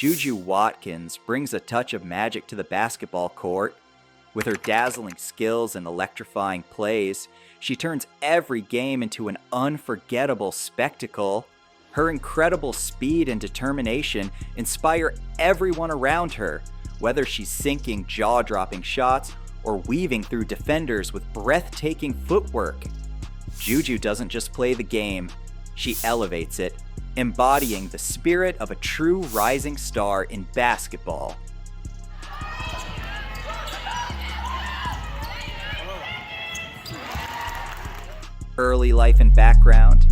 Juju Watkins brings a touch of magic to the basketball court. With her dazzling skills and electrifying plays, she turns every game into an unforgettable spectacle. Her incredible speed and determination inspire everyone around her, whether she's sinking jaw-dropping shots or weaving through defenders with breathtaking footwork. Juju doesn't just play the game, she elevates it, embodying the spirit of a true rising star in basketball. Early life and background.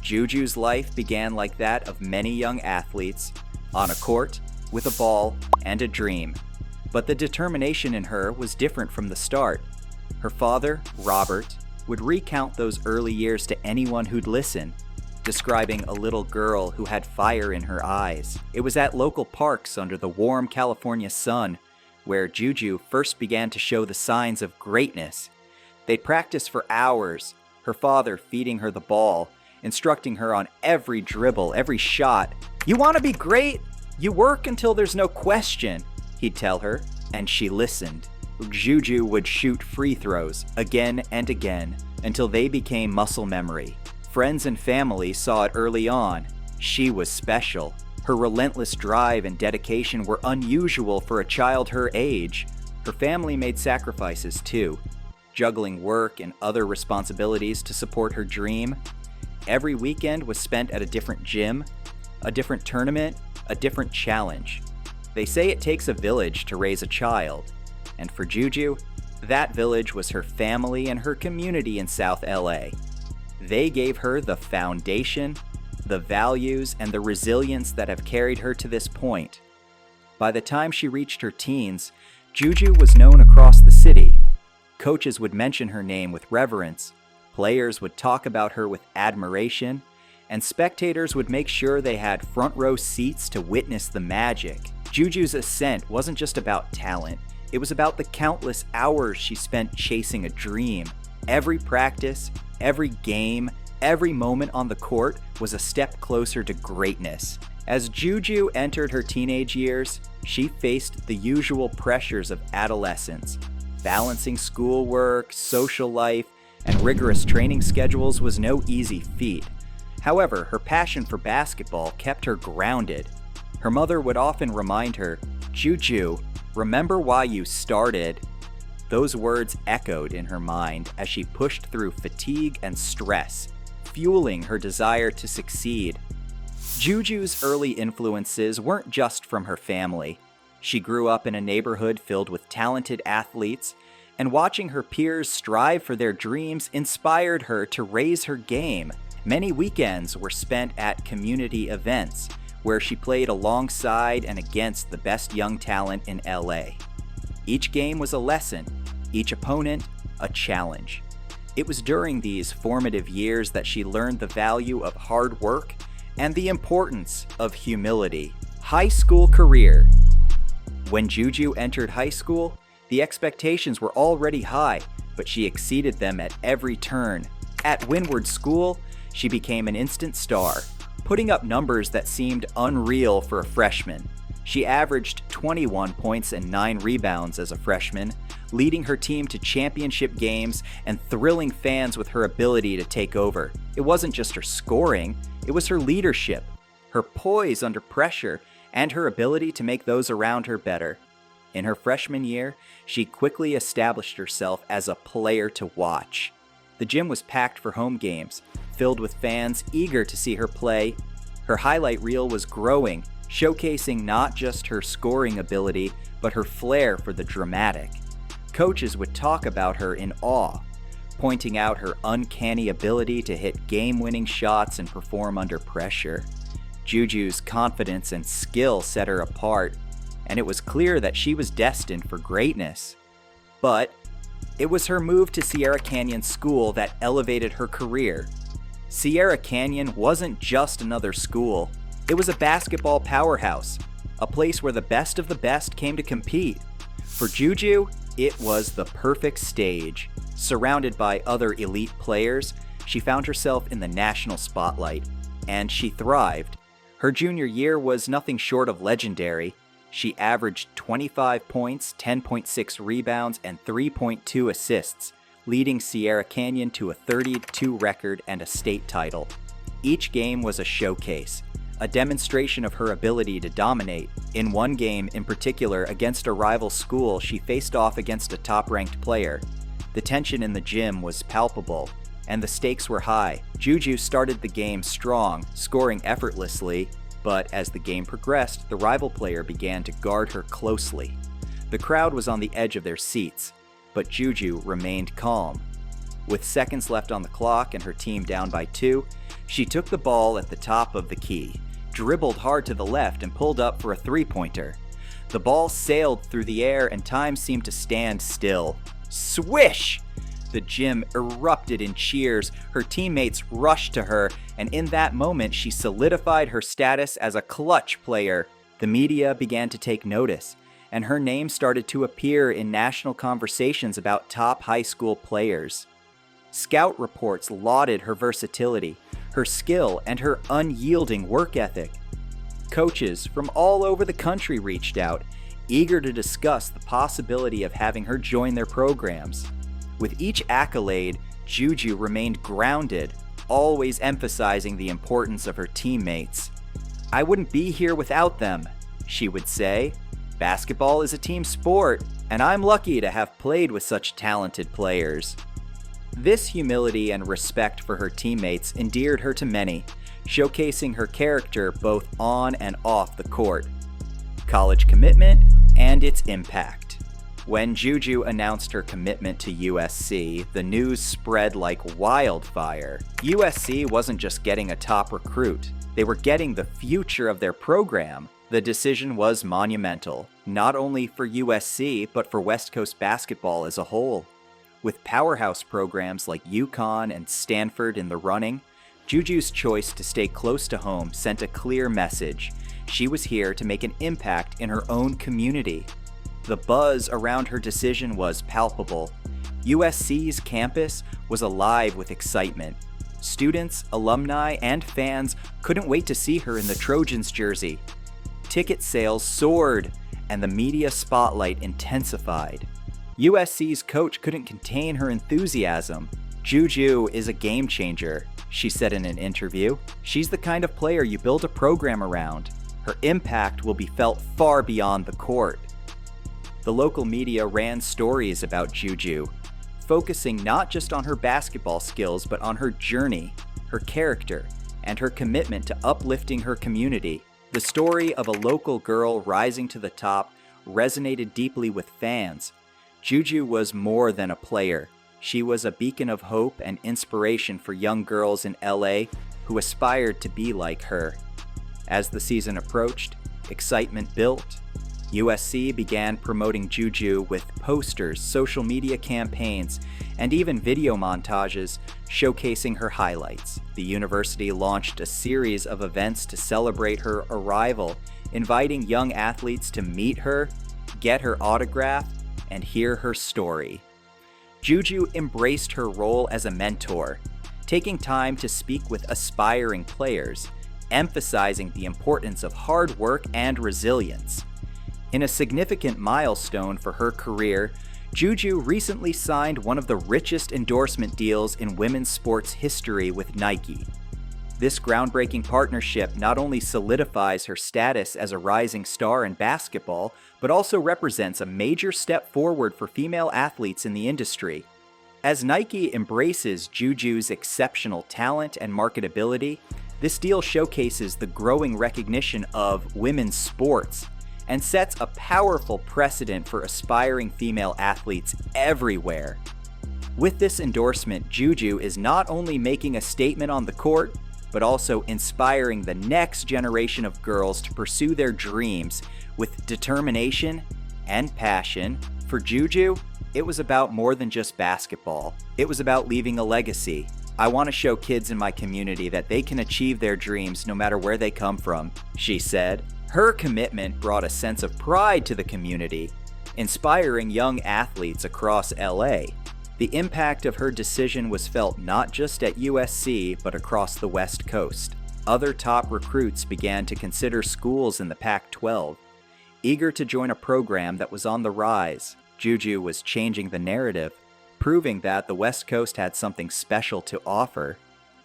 Juju's life began like that of many young athletes, on a court, with a ball, and a dream. But the determination in her was different from the start. Her father, Robert, would recount those early years to anyone who'd listen, describing a little girl who had fire in her eyes. It was at local parks under the warm California sun where Juju first began to show the signs of greatness. They'd practice for hours, her father feeding her the ball, instructing her on every dribble, every shot. "You want to be great? You work until there's no question," he'd tell her, and she listened. Juju would shoot free throws again and again until they became muscle memory. Friends and family saw it early on. She was special. Her relentless drive and dedication were unusual for a child her age. Her family made sacrifices too, juggling work and other responsibilities to support her dream. Every weekend was spent at a different gym, a different tournament, a different challenge. They say it takes a village to raise a child, and for Juju, that village was her family and her community in South LA. They gave her the foundation, the values, and the resilience that have carried her to this point. By the time she reached her teens, Juju was known across the city. Coaches would mention her name with reverence, players would talk about her with admiration, and spectators would make sure they had front row seats to witness the magic. Juju's ascent wasn't just about talent, it was about the countless hours she spent chasing a dream. Every practice, every game, every moment on the court was a step closer to greatness. As Juju entered her teenage years, she faced the usual pressures of adolescence. Balancing schoolwork, social life, and rigorous training schedules was no easy feat. However, her passion for basketball kept her grounded. Her mother would often remind her, "Juju, remember why you started." Those words echoed in her mind as she pushed through fatigue and stress, fueling her desire to succeed. Juju's early influences weren't just from her family. She grew up in a neighborhood filled with talented athletes, and watching her peers strive for their dreams inspired her to raise her game. Many weekends were spent at community events, where she played alongside and against the best young talent in LA. Each game was a lesson, each opponent a challenge. It was during these formative years that she learned the value of hard work and the importance of humility. High school career. When Juju entered high school, the expectations were already high, but she exceeded them at every turn. At Windward School, she became an instant star, putting up numbers that seemed unreal for a freshman. She averaged 21 points and 9 rebounds as a freshman, leading her team to championship games and thrilling fans with her ability to take over. It wasn't just her scoring, it was her leadership, her poise under pressure, and her ability to make those around her better. In her freshman year, she quickly established herself as a player to watch. The gym was packed for home games, filled with fans eager to see her play. Her highlight reel was growing, showcasing not just her scoring ability, but her flair for the dramatic. Coaches would talk about her in awe, pointing out her uncanny ability to hit game-winning shots and perform under pressure. Juju's confidence and skill set her apart, and it was clear that she was destined for greatness. But it was her move to Sierra Canyon School that elevated her career. Sierra Canyon wasn't just another school. It was a basketball powerhouse, a place where the best of the best came to compete. For Juju, it was the perfect stage. Surrounded by other elite players, she found herself in the national spotlight, and she thrived. Her junior year was nothing short of legendary. She averaged 25 points, 10.6 rebounds, and 3.2 assists, leading Sierra Canyon to a 32 record and a state title. Each game was a showcase, a demonstration of her ability to dominate. In one game in particular, against a rival school, she faced off against a top-ranked player. The tension in the gym was palpable, and the stakes were high. Juju started the game strong, scoring effortlessly, but as the game progressed, the rival player began to guard her closely. The crowd was on the edge of their seats, but Juju remained calm. With seconds left on the clock and her team down by 2, she took the ball at the top of the key, dribbled hard to the left, and pulled up for a three-pointer. The ball sailed through the air and time seemed to stand still. Swish! The gym erupted in cheers. Her teammates rushed to her, and in that moment, she solidified her status as a clutch player. The media began to take notice, and her name started to appear in national conversations about top high school players. Scout reports lauded her versatility, her skill, and her unyielding work ethic. Coaches from all over the country reached out, eager to discuss the possibility of having her join their programs. With each accolade, Juju remained grounded, always emphasizing the importance of her teammates. "I wouldn't be here without them," she would say. "Basketball is a team sport, and I'm lucky to have played with such talented players." This humility and respect for her teammates endeared her to many, showcasing her character both on and off the court. College commitment and its impact. When Juju announced her commitment to USC, the news spread like wildfire. USC wasn't just getting a top recruit, they were getting the future of their program. The decision was monumental, not only for USC, but for West Coast basketball as a whole. With powerhouse programs like UConn and Stanford in the running, Juju's choice to stay close to home sent a clear message. She was here to make an impact in her own community. The buzz around her decision was palpable. USC's campus was alive with excitement. Students, alumni, and fans couldn't wait to see her in the Trojans jersey. Ticket sales soared, and the media spotlight intensified. USC's coach couldn't contain her enthusiasm. "Juju is a game changer," she said in an interview. "She's the kind of player you build a program around. Her impact will be felt far beyond the court." The local media ran stories about Juju, focusing not just on her basketball skills, but on her journey, her character, and her commitment to uplifting her community. The story of a local girl rising to the top resonated deeply with fans. Juju was more than a player. She was a beacon of hope and inspiration for young girls in LA who aspired to be like her. As the season approached, excitement built. USC began promoting Juju with posters, social media campaigns, and even video montages showcasing her highlights. The university launched a series of events to celebrate her arrival, inviting young athletes to meet her, get her autograph, and hear her story. Juju embraced her role as a mentor, taking time to speak with aspiring players, emphasizing the importance of hard work and resilience. In a significant milestone for her career, Juju recently signed one of the richest endorsement deals in women's sports history with Nike. This groundbreaking partnership not only solidifies her status as a rising star in basketball, but also represents a major step forward for female athletes in the industry. As Nike embraces Juju's exceptional talent and marketability, this deal showcases the growing recognition of women's sports and sets a powerful precedent for aspiring female athletes everywhere. With this endorsement, Juju is not only making a statement on the court, but also inspiring the next generation of girls to pursue their dreams with determination and passion. For Juju, it was about more than just basketball. It was about leaving a legacy. "I want to show kids in my community that they can achieve their dreams no matter where they come from," she said. Her commitment brought a sense of pride to the community, inspiring young athletes across LA. The impact of her decision was felt not just at USC, but across the West Coast. Other top recruits began to consider schools in the Pac-12. Eager to join a program that was on the rise, Juju was changing the narrative, proving that the West Coast had something special to offer.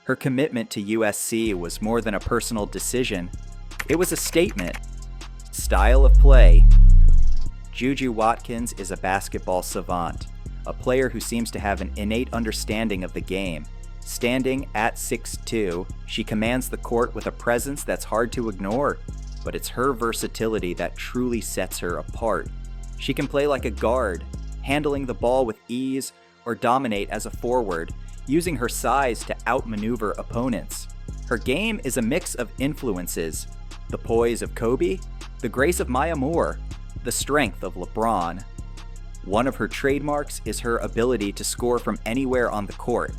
Her commitment to USC was more than a personal decision. It was a statement. Style of play. Juju Watkins is a basketball savant, a player who seems to have an innate understanding of the game. Standing at 6'2", she commands the court with a presence that's hard to ignore, but it's her versatility that truly sets her apart. She can play like a guard, handling the ball with ease, or dominate as a forward, using her size to outmaneuver opponents. Her game is a mix of influences: the poise of Kobe, the grace of Maya Moore, the strength of LeBron. One of her trademarks is her ability to score from anywhere on the court.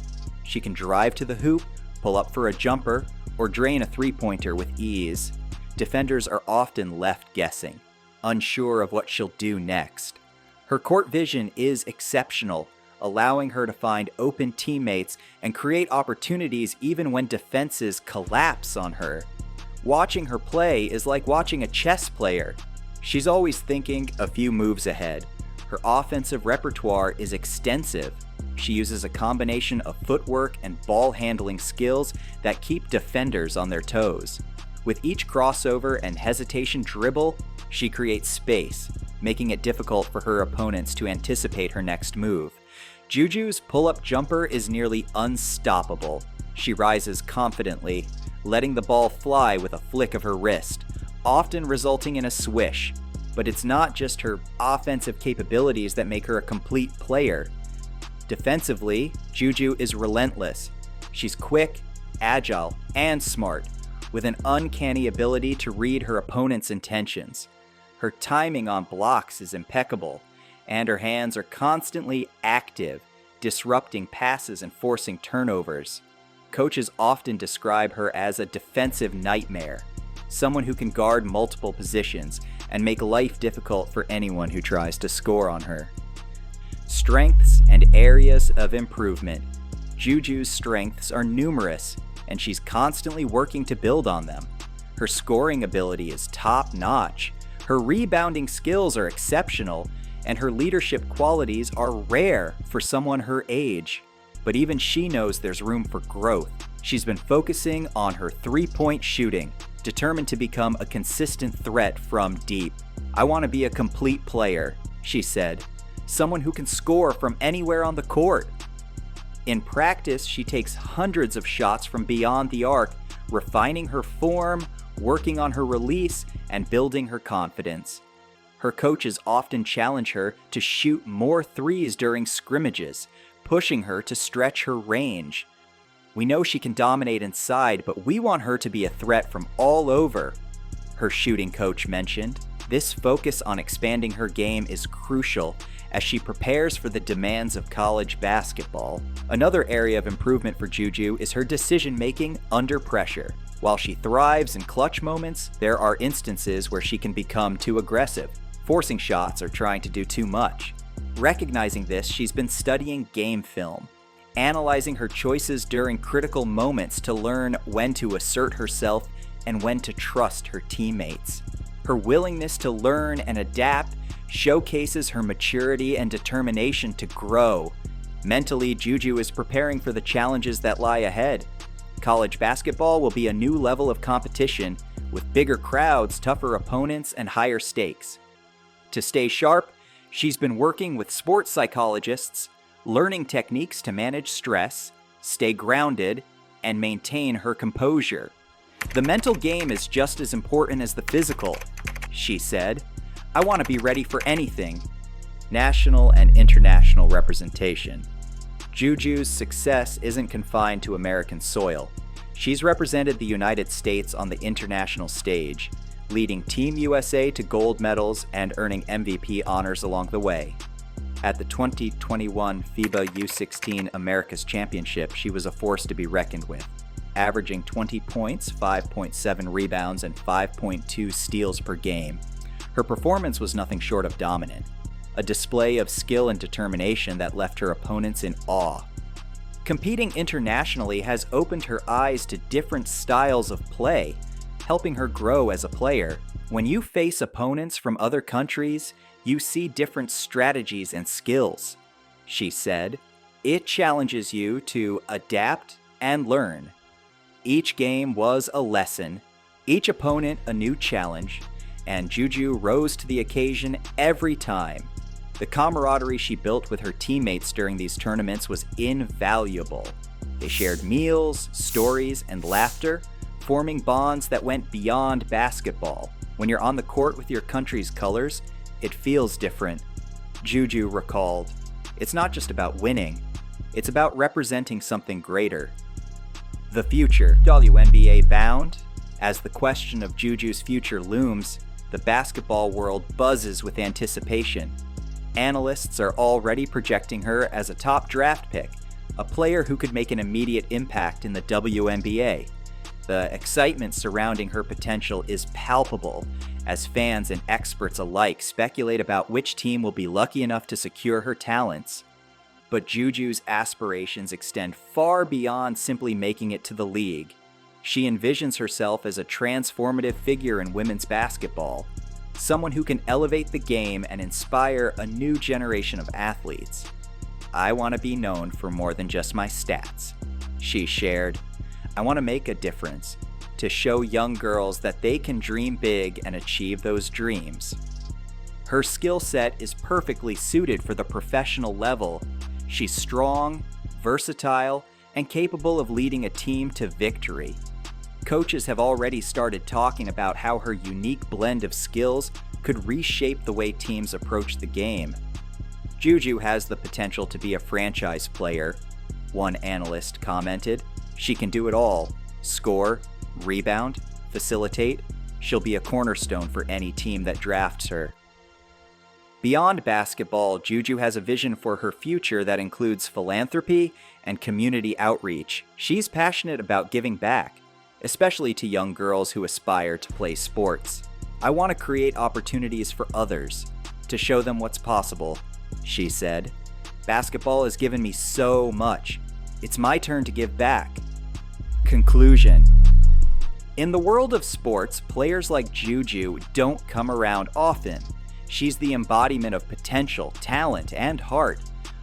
She can drive to the hoop, pull up for a jumper, or drain a three-pointer with ease. Defenders are often left guessing, unsure of what she'll do next. Her court vision is exceptional, allowing her to find open teammates and create opportunities even when defenses collapse on her. Watching her play is like watching a chess player. She's always thinking a few moves ahead. Her offensive repertoire is extensive. She uses a combination of footwork and ball handling skills that keep defenders on their toes. With each crossover and hesitation dribble, she creates space, making it difficult for her opponents to anticipate her next move. Juju's pull-up jumper is nearly unstoppable. She rises confidently, letting the ball fly with a flick of her wrist, often resulting in a swish. But it's not just her offensive capabilities that make her a complete player. Defensively, Juju is relentless. She's quick, agile, and smart, with an uncanny ability to read her opponent's intentions. Her timing on blocks is impeccable, and her hands are constantly active, disrupting passes and forcing turnovers. Coaches often describe her as a defensive nightmare, someone who can guard multiple positions and make life difficult for anyone who tries to score on her. Strengths and areas of improvement. Juju's strengths are numerous, and she's constantly working to build on them. Her scoring ability is top-notch, her rebounding skills are exceptional, and her leadership qualities are rare for someone her age. But even she knows there's room for growth. She's been focusing on her three-point shooting, determined to become a consistent threat from deep. "I want to be a complete player," she said. "Someone who can score from anywhere on the court." In practice, she takes hundreds of shots from beyond the arc, refining her form, working on her release, and building her confidence. Her coaches often challenge her to shoot more threes during scrimmages, pushing her to stretch her range. "We know she can dominate inside, but we want her to be a threat from all over," her shooting coach mentioned. This focus on expanding her game is crucial as she prepares for the demands of college basketball. Another area of improvement for Juju is her decision-making under pressure. While she thrives in clutch moments, there are instances where she can become too aggressive, forcing shots or trying to do too much. Recognizing this, she's been studying game film, analyzing her choices during critical moments to learn when to assert herself and when to trust her teammates. Her willingness to learn and adapt showcases her maturity and determination to grow. Mentally, Juju is preparing for the challenges that lie ahead. College basketball will be a new level of competition, with bigger crowds, tougher opponents, and higher stakes. To stay sharp, she's been working with sports psychologists, learning techniques to manage stress, stay grounded, and maintain her composure. "The mental game is just as important as the physical," she said. "I want to be ready for anything." National and international representation. Juju's success isn't confined to American soil. She's represented the United States on the international stage, leading Team USA to gold medals and earning MVP honors along the way. At the 2021 FIBA U16 Americas Championship, she was a force to be reckoned with, averaging 20 points, 5.7 rebounds, and 5.2 steals per game. Her performance was nothing short of dominant, a display of skill and determination that left her opponents in awe. Competing internationally has opened her eyes to different styles of play, helping her grow as a player. When you face opponents from other countries, you see different strategies and skills, she said. It challenges you to adapt and learn. Each game was a lesson, each opponent a new challenge, and Juju rose to the occasion every time. The camaraderie she built with her teammates during these tournaments was invaluable. They shared meals, stories, and laughter, forming bonds that went beyond basketball. When you're on the court with your country's colors, it feels different. Juju recalled, "It's not just about winning, it's about representing something greater." The future, WNBA bound? As the question of Juju's future looms, the basketball world buzzes with anticipation. Analysts are already projecting her as a top draft pick, a player who could make an immediate impact in the WNBA. The excitement surrounding her potential is palpable, as fans and experts alike speculate about which team will be lucky enough to secure her talents. But Juju's aspirations extend far beyond simply making it to the league. She envisions herself as a transformative figure in women's basketball, someone who can elevate the game and inspire a new generation of athletes. "I want to be known for more than just my stats," she shared. "I want to make a difference, to show young girls that they can dream big and achieve those dreams." Her skill set is perfectly suited for the professional level. She's strong, versatile, and capable of leading a team to victory. Coaches have already started talking about how her unique blend of skills could reshape the way teams approach the game. "Juju has the potential to be a franchise player," one analyst commented. "She can do it all: score, rebound, facilitate. She'll be a cornerstone for any team that drafts her." Beyond basketball, Juju has a vision for her future that includes philanthropy and community outreach. She's passionate about giving back, especially to young girls who aspire to play sports. "I want to create opportunities for others, to show them what's possible," she said. "Basketball has given me so much. It's my turn to give back." Conclusion. In the world of sports, players like Juju don't come around often. She's the embodiment of potential, talent, and heart,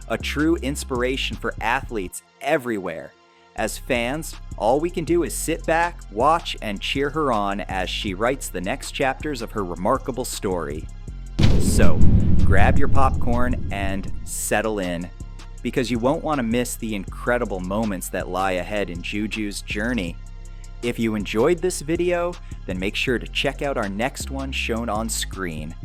a true inspiration for athletes everywhere. As fans, all we can do is sit back, watch, and cheer her on as she writes the next chapters of her remarkable story. So, grab your popcorn and settle in, because you won't want to miss the incredible moments that lie ahead in Juju's journey. If you enjoyed this video, then make sure to check out our next one shown on screen.